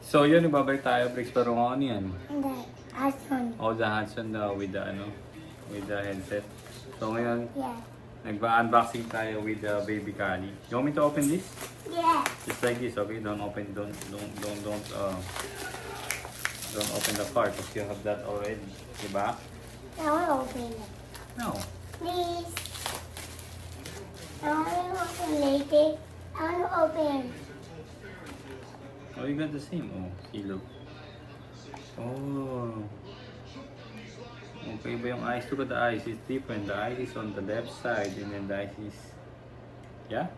So yun, ibabalik tayo, Bricks, pero ano yan? The Hudson. Oh, the Hudson with the with the headset. So ngayon, Yeah. nagba-unboxing tayo with the baby Kali. You want me to open this? Yeah. Just like this, okay? Don't open the card because you have that already. Diba? I want to open it. No. Please. I want to open later. I want to open. Oh, you got the same. Oh, see, look. Oh. Okay ba yung eyes? Look at the eyes. It's different. The eyes is on the left side and then the eyes is... Yeah?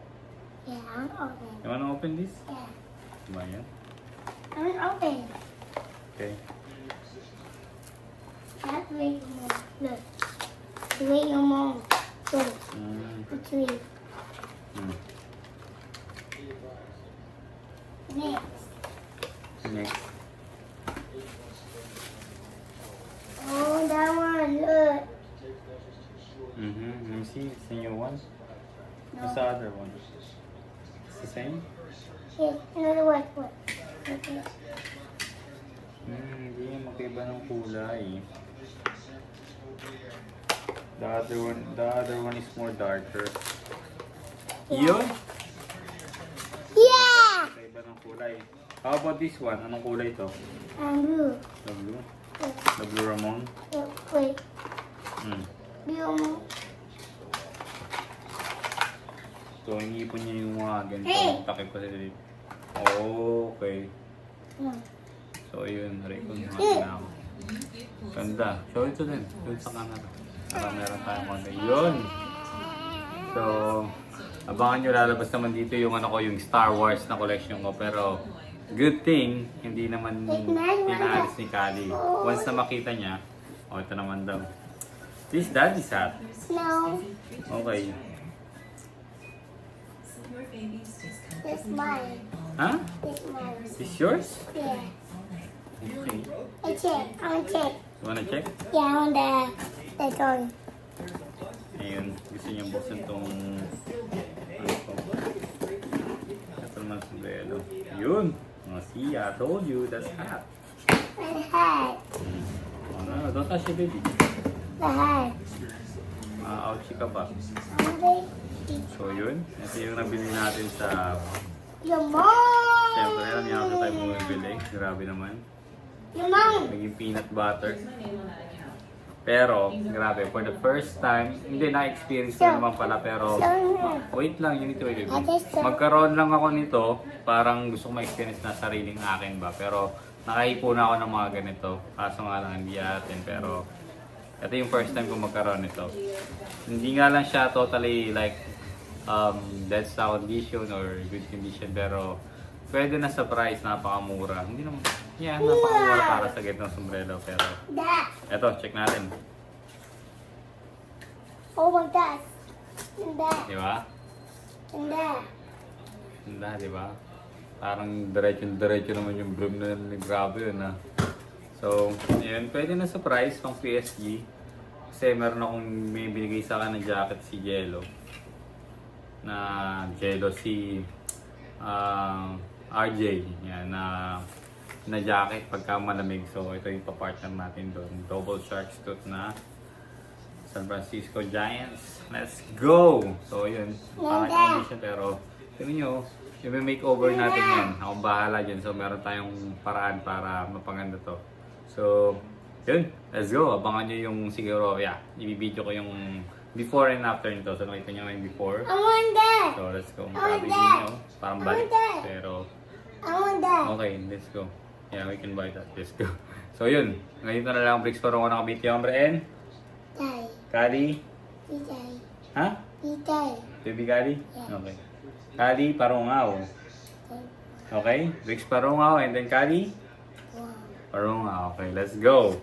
Yeah, I want to open. You wanna open this? Yeah. Diba yan? I want to open. Okay. That's way more. Look. The way your mom. Look. It's way. Next. Next. Oh, that one. Look. Let me see. It's the new one. What's the other one? It's the same? Here, another one. What? Okay. Hindi. Magkaiba ng kulay. The other one is more darker. Yeah. Yun? Yeah! Magkaiba ng kulay. How about this one? Anong kulay ito? Blue. The blue? Look. The blue Ramon? Look. Wait. Blue. So, inipon niya yung mga ganito. Hey! Takip ko sila dito. Oh, okay. No. So, yun. Recon natin ako. Ganda. Show it to them. Show it sa camera. Para meron tayong konti. Yun! So, abangan nyo, lalabas naman dito yung yung Star Wars na collection ko. Pero, good thing, hindi naman pinaalis ni Kali. Once na makita niya, ito naman daw. This daddy's hat. No. Okay. This mine. Huh? This mine. This yours? Yeah. Okay. I check. I want to check. You wanna check? Yeah, I want the toy. Ayun. Gusto niya buksan tong ko. Ito naman sombrero. Yun! Oh, see, I told you, that's hat. The hat. Oh, no, don't touch it, baby. The hat. Ouchie ka ba? So yun, ito yung nabili natin sa... Your mom. Siyempre, alam niya ako tayo bumibili. Grabe naman. Your mom. Naging peanut butter. Pero, grabe, for the first time, hindi na-experience ko naman pala, pero... Wait lang, you need to wait. Magkaroon lang ako nito, parang gusto ko ma-experience na sariling akin ba. Pero, nakaipo na ako ng mga ganito. Kaso nga lang, hindi atin, pero... Ito yung first time ko magkaroon nito. Hindi nga lang siya totally like dead sa condition or good condition, pero pwede na sa price, napakamura. Hindi naman, napakamura para sa ganitong sombrero, pero eto, check natin. Oh my God. And that. Di ba? And that. Ganda, di ba? Parang diretso naman yung broom na yun. Grabe yun, ha? So, yun, pwede na sa price pang PSG. Kasi meron akong may binigay sa akin ng jacket si Jello. Si RJ. Yan, na jacket pagka malamig. So, ito yung pa-partner natin doon. Double Sharks tooth na San Francisco Giants. Let's go! So, yun. Pangit condition, pero tingnan nyo, yung makeover natin yan. Akong bahala dyan. So, meron tayong paraan para mapaganda to. So, yun. Let's go. Abangan nyo yung siguro, i-video ko yung before and after nito. So, nakita nyo yung before. I want that. So, let's go. I want Grabe that. nyo. Parang balik. Pero, I want that. okay. Let's go. Yeah, we can buy that. Let's go. So, yun. Ngayon na lang Bricks para ako nakabiti yung hombre and Daddy. Kali. Daddy. Ha? Daddy. Baby Kali? Yeah. Okay. Kali, Parungaw. Okay? Bricks Parungaw and then Kali? Wow. Parungaw. Okay, let's go.